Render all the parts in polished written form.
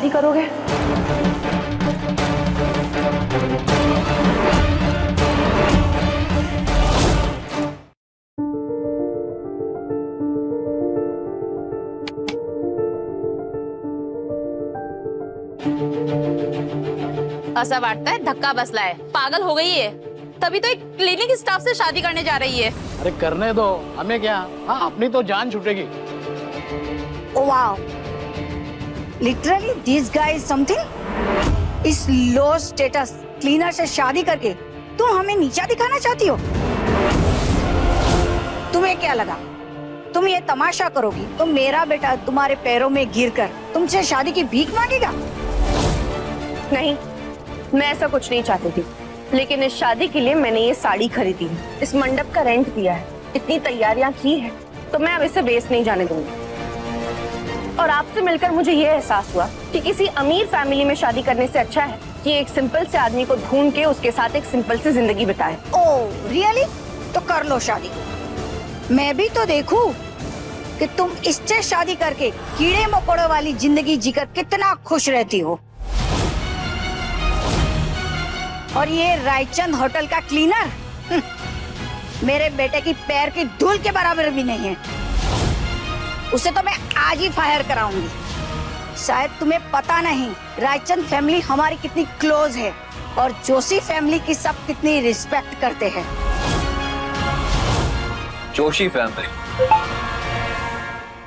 शादी करोगे? ऐसा वाटता है धक्का बसला है, पागल हो गई है। तभी तो एक क्लिनिक स्टाफ से शादी करने जा रही है। अरे करने दो, हमें क्या। हाँ, अपनी तो जान छूटेगी। Oh wow! Literally, this guy is something. इस लो स्टेटस क्लीनर से शादी करके तुम हमें नीचा दिखाना चाहती हो? तुम्हें क्या लगा तुम ये तमाशा करोगी तो मेरा बेटा तुम्हारे पैरों में गिरकर तुमसे शादी की भीख मांगेगा? नहीं, मैं ऐसा कुछ नहीं चाहती थी, लेकिन इस शादी के लिए मैंने ये साड़ी खरीदी है, इस मंडप का रेंट दिया है, इतनी तैयारियां की है, तो मैं अब इसे वेस्ट नहीं जाने दूंगी। और आपसे मिलकर मुझे ये एहसास हुआ कि किसी अमीर फैमिली में शादी करने से अच्छा है कि एक सिंपल से आदमी को ढूंढ के उसके साथ एक सिंपल सी जिंदगी बिताए। Oh really? तो कर लो शादी। मैं भी तो देखूं कि तुम इससे शादी करके कीड़े मकोड़े वाली जिंदगी जीकर कितना खुश रहती हो। और ये रायचंद होटल का क्लीनर मेरे बेटे की पैर की धूल के बराबर भी नहीं है। उसे तो मैं आज ही फायर कराऊंगी। शायद तुम्हें पता नहीं रायचंद फैमिली हमारी कितनी क्लोज है और जोशी फैमिली की सब कितनी रिस्पेक्ट करते हैं। जोशी फैमिली,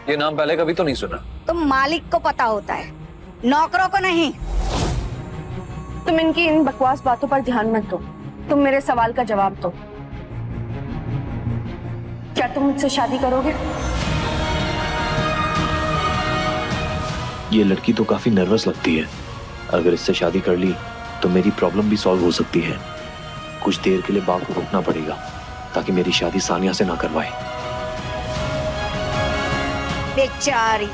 ये नाम पहले कभी तो नहीं सुना। तो मालिक को पता होता है, नौकरों को नहीं। तुम इनकी इन बकवास बातों पर ध्यान मत दो, तुम मेरे सवाल का जवाब दो। क्या तुम मुझसे शादी करोगे? ये लड़की तो काफी नर्वस लगती है। अगर इससे शादी कर ली तो मेरी प्रॉब्लम भी सॉल्व हो सकती है। कुछ देर के लिए बात को रोकना पड़ेगा ताकि मेरी शादी सानिया से ना करवाए। बेचारी,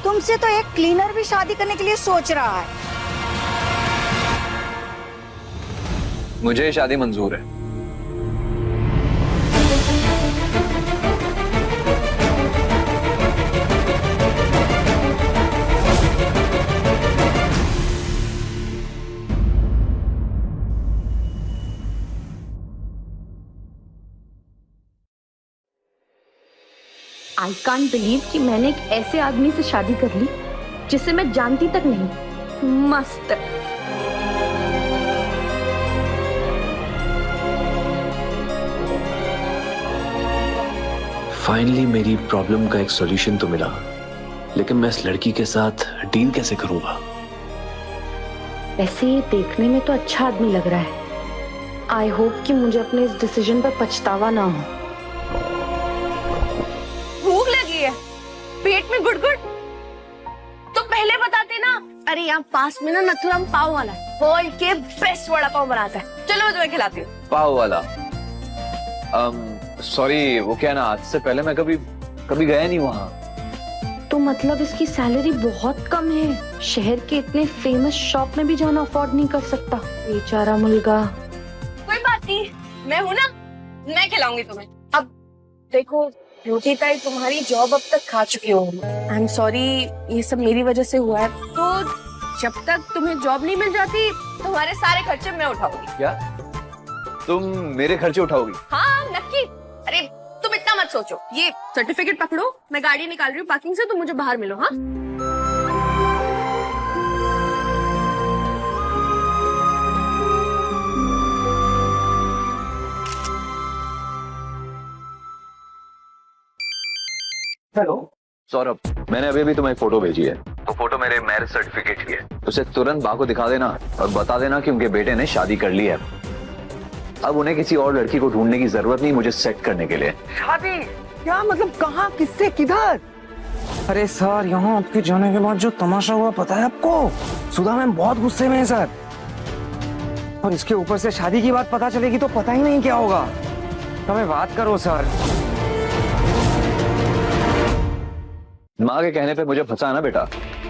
तुमसे तो एक क्लीनर भी शादी करने के लिए सोच रहा है। मुझे शादी मंजूर है। आई कांट बिलीव कि मैंने एक ऐसे आदमी से शादी कर ली जिसे मैं जानती तक नहीं। मस्त। फाइनली मेरी प्रॉब्लम का एक सॉल्यूशन तो मिला, लेकिन मैं इस लड़की के साथ डील कैसे करूंगा? वैसे ये देखने में तो अच्छा आदमी लग रहा है। आई होप कि मुझे अपने इस डिसीजन पर पछतावा ना हो। भूख लगी है, पेट में गुड़गुड़, तो पहले बताते ना। अरे यहाँ पास में ना नथुराम पाव वाला वर्ल्ड के बेस्ट वड़ा पाव बनाता है, चलो मैं तुम्हें खिलाती हूँ। पाव वाला? सॉरी, वो क्या ना, आज से पहले मैं कभी गया नहीं वहाँ। तो मतलब इसकी सैलरी बहुत कम है, शहर के इतने फेमस शॉप में भी जाना अफोर्ड नहीं कर सकता। बेचारा मुलगा। कोई बात नहीं, मैं हूँ ना, मैं खिलाऊंगी तुम्हें। अब देखो रोटी ताई, तुम्हारी जॉब अब तक खा चुकी हो। आई एम सॉरी, ये सब मेरी वजह से हुआ है। तो जब तक तुम्हें जॉब नहीं मिल जाती तुम्हारे सारे खर्चे मैं उठाऊंगी। क्या तुम मेरे खर्चे उठाओगी? हाँ नक्की। अरे तुम इतना मत सोचो, ये सर्टिफिकेट पकड़ो, मैं गाड़ी निकाल रही हूँ पार्किंग से, तुम मुझे बाहर मिलो। हाँ हेलो सौरभ, मैंने अभी तुम्हें फोटो भेजी है। तो फोटो मेरे मैरिज सर्टिफिकेट की है। उसे तुरंत बा को दिखा देना और बता देना कि उनके बेटे ने शादी कर ली है। अब उन्हें किसी और लड़की को ढूंढने की जरूरत नहीं मुझे सेट करने के लिए। शादी? क्या मतलब, कहाँ, किससे, किधर? अरे सर, यहाँ आपके जाने के बाद जो तमाशा हुआ पता है आपको? सुधा मैम बहुत गुस्से में है सर, और इसके ऊपर से शादी की बात पता चलेगी तो पता ही नहीं क्या होगा। हमें बात करो सर। माँ के कहने पे मुझे फंसा ना बेटा,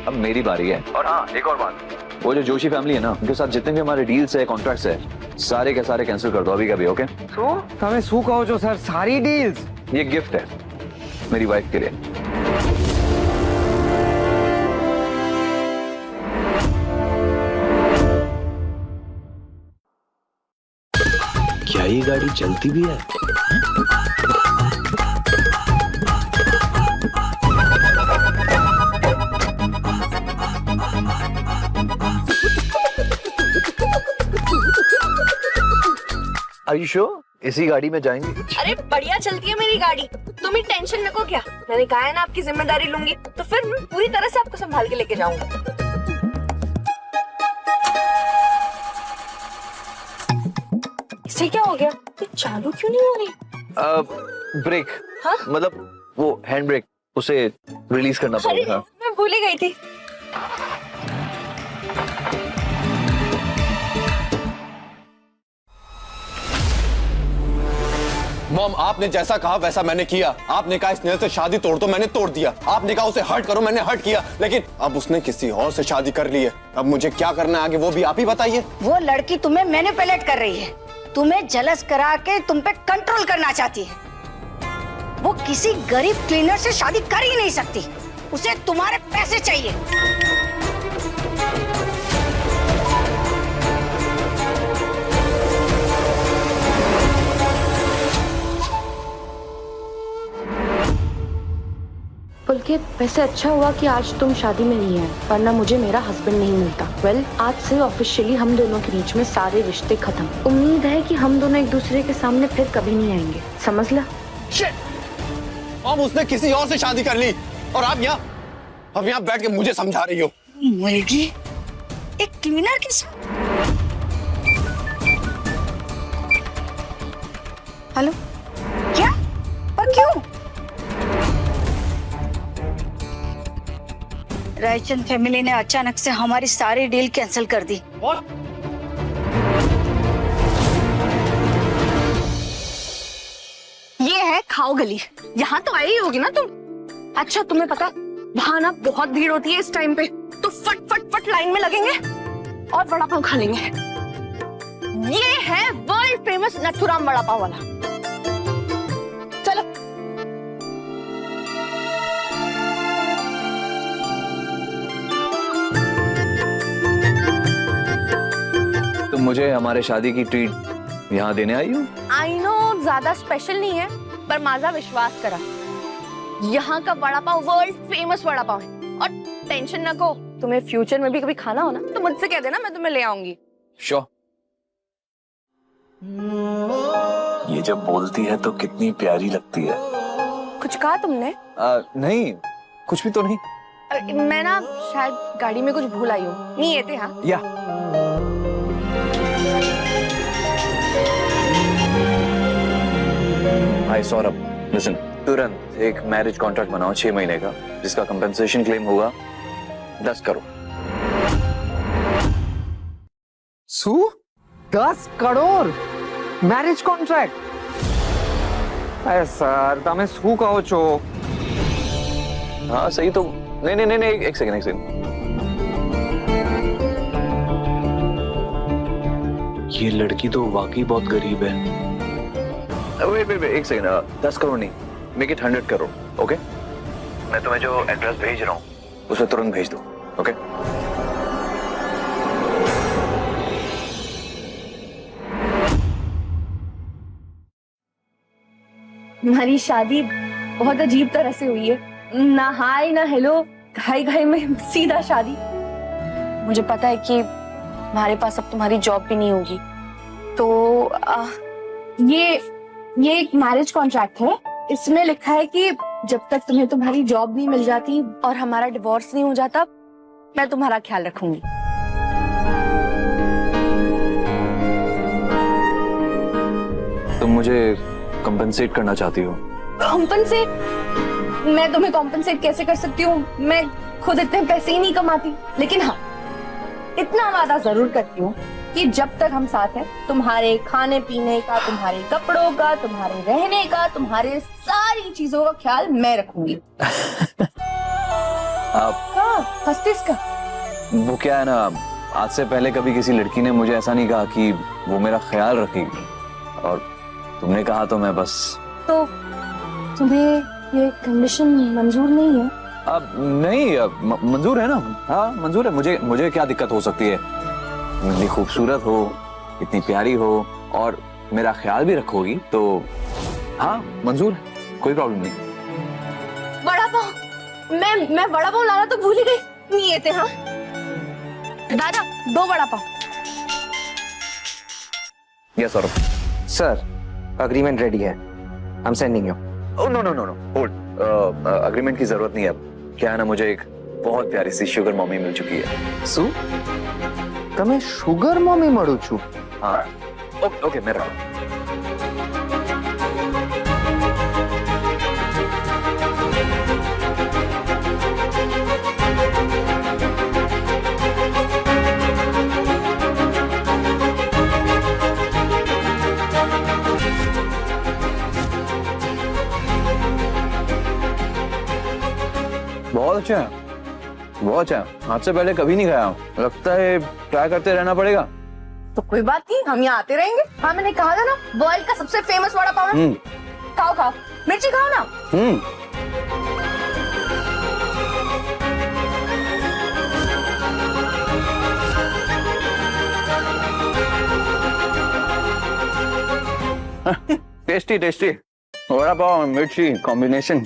अब मेरी बारी है। और हाँ, एक और बात, वो जो जोशी फैमिली है ना, उनके साथ जितने भी हमारे डील्स है, कॉन्ट्रैक्ट्स है, सारे के सारे कैंसिल कर दो अभी कभी। ओके? हमें सू कहो जो सर, सारी डील्स। ये गिफ्ट है मेरी वाइफ के लिए। ये गाड़ी चलती भी है? Are you sure? इसी गाड़ी में जाएंगे? अरे बढ़िया चलती है मेरी गाड़ी, तुम ही टेंशन नको क्या। मैंने कहा है ना आपकी जिम्मेदारी लूंगी, तो फिर मैं पूरी तरह से आपको संभाल के लेके जाऊंगा। इसे क्या हो गया? ये चालू क्यों नहीं हो रही? ब्रेक। हाँ? मतलब वो हैंड ब्रेक, उसे रिलीज करना अरे पड़ेगा। मैं भूल ही गई थी। मॉम, आपने जैसा कहा वैसा मैंने किया। आपने कहा स्नेहल से शादी तोड़ दो, मैंने तोड़ दिया। आपने कहा उसे हर्ट करो, मैंने हर्ट किया। लेकिन अब उसने किसी और से शादी कर ली है। अब मुझे क्या करना है आगे, वो भी आप ही बताइए। वो लड़की तुम्हें मैनिपुलेट कर रही है, तुम्हें जलस करा के तुम पे कंट्रोल करना चाहती है। वो किसी गरीब क्लीनर से शादी कर ही नहीं सकती, उसे तुम्हारे पैसे चाहिए। पुलकित, वैसे अच्छा हुआ कि आज तुम शादी में नहीं है, वरना मुझे मेरा हस्बैंड नहीं मिलता। वेल, आज से ऑफिशियली हम दोनों के बीच में सारे रिश्ते खत्म। उम्मीद है कि हम दोनों एक दूसरे के सामने फिर कभी नहीं आएंगे, समझ ला। मॉम, उसने किसी और से शादी कर ली और आप यहाँ बैठ के मुझे समझा रही हो। मुर्गी एक क्लीनर के साथ? हेलो, क्या और क्यों? रायचंद फैमिली ने अचानक से हमारी सारी डील कैंसिल कर दी। ये है खाओ गली, यहाँ तो आई ही होगी ना तुम। अच्छा तुम्हें पता, वहाँ ना बहुत भीड़ होती है इस टाइम पे, तो फट फट फट लाइन में लगेंगे और वड़ा पाव खा लेंगे। ये है वर्ल्ड फेमस नथुराम वड़ा पाव वाला। चलो। तुम मुझे हमारे शादी की ट्रीट यहाँ देने आई हो? आई नो ज्यादा स्पेशल नहीं है, पर माजा विश्वास करा, यहाँ का वड़ा पाव वर्ल्ड फेमस वड़ा पाव है। और टेंशन न को, तुम्हें फ्यूचर में भी कभी खाना हो ना तो मुझसे कह देना, मैं तुम्हें ले आऊंगी। श्योर। ये जब बोलती है तो कितनी प्यारी लगती है। कुछ कहा तुमने? नहीं, कुछ भी तो नहीं। अरे, मैं ना शायद गाड़ी में कुछ भूल आई हूँ। नहीं येते हाँ? या हाय सौरभ, लिसन, तुरंत एक मैरिज कॉन्ट्रैक्ट बनाओ 6 महीने का, जिसका कंपनसेशन क्लेम होगा 10 करोड़। 10 crore marriage contract? अरे सर, તમે શું કહો છો? हाँ सही तो। नहीं, एक सेकंड। ये लड़की तो वाकई बहुत गरीब है। वेट एक सेकंड। 10 करोड़ नहीं, मेक इट 100 करोड़। ओके, मैं तुम्हें जो एड्रेस भेज रहा हूँ उसे तुरंत भेज दो। ओके? हमारी शादी बहुत अजीब तरह से हुई है, ना हाय ना हेलो, घाई घाई में सीधा शादी। मुझे पता है कि हमारे पास अब तुम्हारी जॉब भी नहीं होगी, तो ये एक मैरिज कॉन्ट्रैक्ट है। इसमें लिखा है कि जब तक तुम्हें तुम्हारी जॉब नहीं मिल जाती और हमारा डिवोर्स नहीं हो जाता, मैं तुम्हारा ख्याल रखूंगी। तुम मुझे कंपनसेट करना चाहती हो? कॉम्पनसेट? मैं तुम्हें कॉम्पनसेट कैसे कर सकती हूँ? मैं खुद इतने पैसे ही नहीं कमाती। लेकिन हाँ, इतना वादा जरूर करती हूँ कि जब तक हम साथ हैं, तुम्हारे खाने पीने का, तुम्हारे कपड़ों का, तुम्हारे रहने का, तुम्हारे सारी चीजों का ख्याल मैं रखूंगी। आप हंसते इसका? वो क्या है ना, आज से पहले कभी किसी लड़की ने मुझे ऐसा नहीं कहा कि वो मेरा ख्याल रखेगी, और तुमने कहा तो मैं बस। तो तुम्हें ये कंडीशन मंजूर नहीं है? अब नहीं, मंजूर है ना। हाँ मंजूर है। मुझे क्या दिक्कत हो सकती है? इतनी खूबसूरत हो, इतनी प्यारी हो, और मेरा ख्याल भी रखोगी तो हाँ मंजूर है, कोई प्रॉब्लम नहीं। वड़ा पाव, मैं वड़ा पाव लाना तो भूल ही गई। नहीं ये थे। हाँ दादा, 2 vada pav. Yes Saurabh. Sir agreement ready है, I am sending you. Oh no no no no hold, agreement की जरूरत नहीं है अब। क्या है ना, मुझे एक बहुत प्यारी सी शुगर मम्मी मिल चुकी है। सु તમે શુગર મમ્મી મળું છું। हाँ ओके ओके मैं रहा हूँ। बहुत अच्छा है, बहुत अच्छा है। आपसे पहले कभी नहीं खाया, लगता है ट्राई करते रहना पड़ेगा। तो कोई बात नहीं, हम यहाँ आते रहेंगे। हाँ मैंने कहा था ना, वर्ल्ड का सबसे फेमस वड़ा पाव है। खाओ खाओ, मिर्ची खाओ ना। टेस्टी टेस्टी वड़ा पाव मिर्ची कॉम्बिनेशन।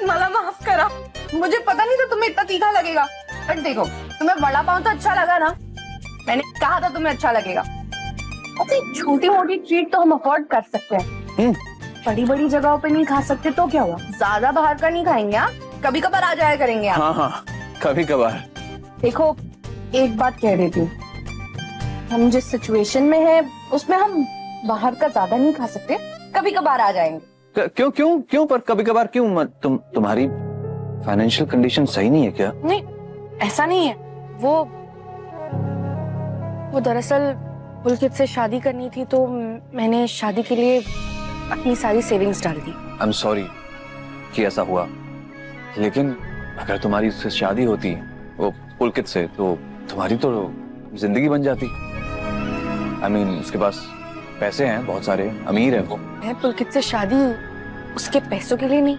मला माफ करा, मुझे पता नहीं था तुम्हें इतना तीखा लगेगा। बट देखो, तुम्हें वड़ा पाव तो अच्छा लगा ना, मैंने कहा था तुम्हें अच्छा लगेगा। अपनी छोटी मोटी ट्रीट तो हम अफोर्ड कर सकते हैं, बड़ी बड़ी जगहों पे नहीं खा सकते तो क्या हुआ, ज्यादा बाहर का नहीं खाएंगे। कभी कभार आ जाया करेंगे। हाँ हाँ कभी कभार। देखो एक बात कह देती हूँ, हम जिस सिचुएशन में है उसमें हम बाहर का ज्यादा नहीं खा सकते, कभी कभार आ जाएंगे। क्यों क्यों क्यों पर कभी कभार क्यों? तुम्हारी फाइनेंशियल कंडीशन सही नहीं है क्या? नहीं ऐसा नहीं है, वो दरअसल पुलकित से शादी करनी थी तो मैंने शादी के लिए अपनी सारी सेविंग्स डाल दी। आई एम सॉरी कि ऐसा हुआ, लेकिन अगर तुम्हारी उससे शादी होती वो पुलकित से तो तुम्हारी तो जिंदगी बन जाती। आई मीन उसके पास पैसे हैं बहुत सारे, अमीर है वो। मैं पुलकित से शादी उसके पैसों के लिए नहीं,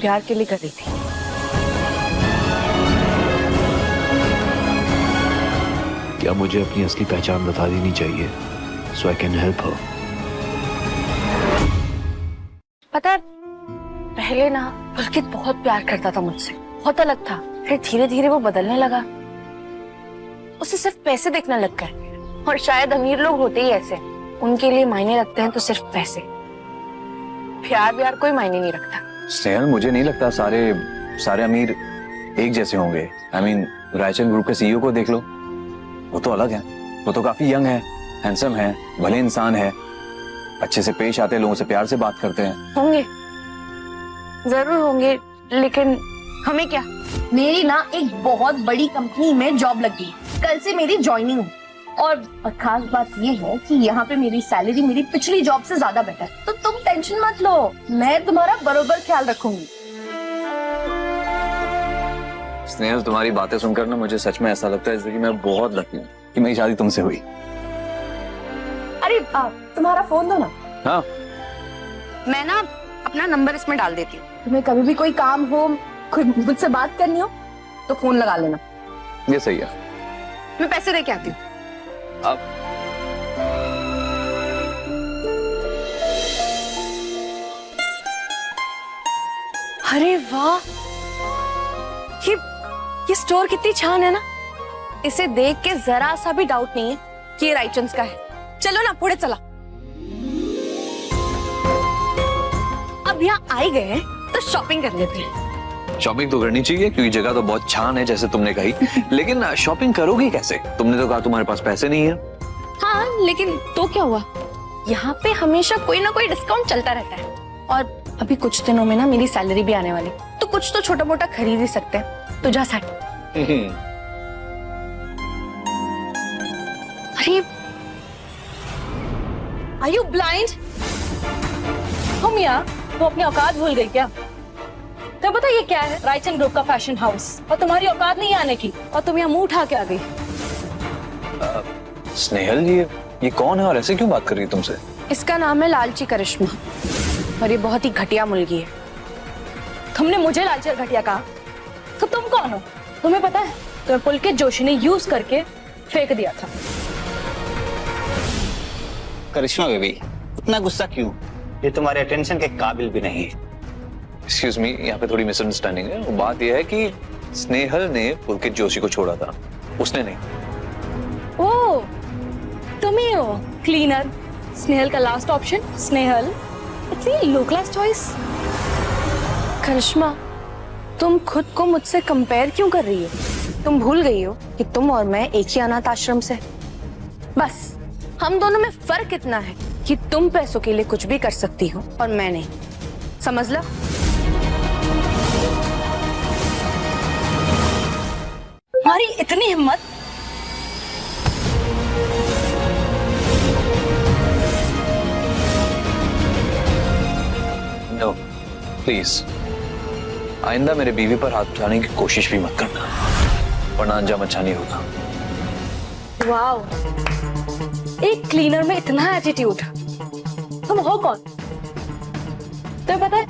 प्यार के लिए कर रही थी। क्या मुझे अपनी असली पहचान बता देनी चाहिए सो आई कैन हेल्प हर? पता है पहले ना पुलकित बहुत प्यार करता था मुझसे, बहुत अलग था। फिर धीरे धीरे वो बदलने लगा, उसे सिर्फ पैसे देखने लग गए। और शायद अमीर लोग होते ही ऐसे, उनके लिए मायने रखते हैं तो सिर्फ पैसे, प्यार व्यार कोई मायने नहीं रखता। स्नेहल मुझे नहीं लगता सारे अमीर एक जैसे होंगे। आई मीन रायचंद ग्रुप के सीईओ को देख लो, वो तो अलग है, वो तो काफी यंग है, हैंडसम है, भले इंसान है, अच्छे से पेश आते हैं, लोगों से प्यार से बात करते हैं। होंगे, जरूर होंगे, लेकिन हमें क्या। मेरी ना एक बहुत बड़ी कंपनी में जॉब लग गई, कल से मेरी ज्वाइनिंग है। और खास बात ये है कि यहाँ पे मेरी सैलरी मेरी पिछली जॉब से ज्यादा बेटर, तो तुम टेंशन मत लो, मैं तुम्हारा बरोबर ख्याल रखूंगी। स्नेहल तुम्हारी बातें सुनकर ना मुझे सच में ऐसा लगता है जैसे कि मैं बहुत लकी हूँ कि मेरी शादी तुमसे हुई। अरे तुम्हारा फोन दो ना। हाँ मैं ना अपना नंबर इसमें डाल देती हूँ, तुम्हें कभी भी कोई काम हो, कोई मुझसे बात करनी हो तो फोन लगा लेना। ये सही है। मैं पैसे दे के आती हूँ। अब अरे वाह, ये स्टोर कितनी छान है ना, इसे देख के जरा सा भी डाउट नहीं है कि ये रायचंद्स का है। चलो ना पुढे चला। अब यहाँ आए गए हैं तो शॉपिंग कर लेते हैं। शॉपिंग तो करनी चाहिए क्योंकि जगह तो बहुत छान है जैसे तुमने कही, लेकिन शॉपिंग करोगी कैसे? तुमने तो कहा तुम्हारे पास पैसे नहीं है। हाँ लेकिन तो क्या हुआ, यहाँ पे हमेशा कोई ना कोई डिस्काउंट चलता रहता है। और अभी कुछ दिनों में ना मेरी सैलरी भी आने वाली, तो कुछ तो छोटा मोटा खरीद ही सकते हैं। तो जा साथ। अरे आर यू ब्लाइंड? तुम यार तो अपनी औकात भूल गई क्या? तो पता ये क्या है? रायचंद ग्रुप का फैशन हाउस, और तुम्हारी औकात नहीं आने की, और तुम यहाँ मुंह उठा के आ गई। स्नेहल ये कौन है और ऐसे क्यों बात कर रही है तुमसे? इसका नाम है लालची करिश्मा, और ये बहुत ही घटिया मुलगी है। तुमने मुझे लालची और घटिया कहा, तो तुम कौन हो? तुम्हें पता है तुम्हें पुलकित जोशी ने यूज करके फेंक दिया था। करिश्मा बेबी, इतना गुस्सा क्यों? ये तुम्हारे अटेंशन के काबिल भी नहीं है। एक्सक्यूज मी, यहाँ पे थोड़ी मिसअंडरस्टैंडिंग है। वो बात यह है कि स्नेहल ने पुलकित जोशी को छोड़ा था, उसने नहीं। ओ, तुम ही हो क्लीनर, स्नेहल का लास्ट ऑप्शन। स्नेहल इतनी लो क्लास चॉइस। करिश्मा, तुम खुद को मुझसे कंपेयर क्यों कर रही हो? तुम भूल गई हो कि तुम और मैं एक ही अनाथ आश्रम से। बस हम दोनों में फर्क इतना है कि तुम पैसों के लिए कुछ भी कर सकती हो और मैं नहीं, समझ लो। हमारी इतनी हिम्मत। नो प्लीज, आइंदा मेरे बीवी पर हाथ उठाने की कोशिश भी मत करना, वरना अंजाम अच्छा नहीं होगा। वाओ, एक क्लीनर में इतना एटीट्यूड। तुम हो कौन? तुम्हें पता है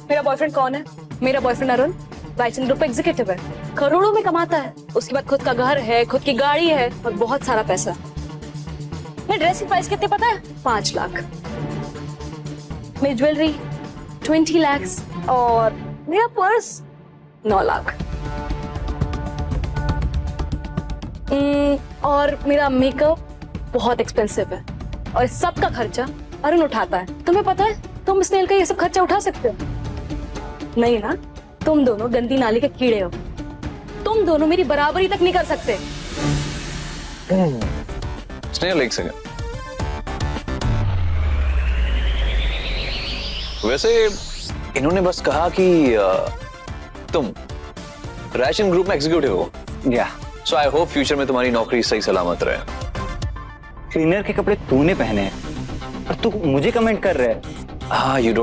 मेरा बॉयफ्रेंड कौन है? मेरा boyfriend Arun Raichand group executive है, करोड़ों में कमाता है। उसके बाद खुद का घर है, खुद की गाड़ी है और बहुत सारा पैसा। मेरी ड्रेस की प्राइस कितनी पता है? 5 लाख। मेरी ज्वेलरी 20 लाख और मेरा पर्स 9 लाख। और मेरा मेकअप बहुत एक्सपेंसिव है और इस सब का खर्चा अरुण उठाता है। तुम्हें पता है तुम स्नेहल का ये सब खर्चा उठा सकते हो? नहीं ना, तुम दोनों गंदी नाली के कीड़े हो। तुम दोनों मेरी बराबरी तक नहीं कर सकते। स्नेहल एक सेकंड, वैसे इन्होंने बस कहा कि तुम रायचंद ग्रुप में एग्जीक्यूटिव हो। या सो आई होप फ्यूचर में तुम्हारी नौकरी सही सलामत रहे। क्लीनर के कपड़े तूने पहने हैं और तू मुझे कमेंट कर रहा है। हाँ, यू डोंट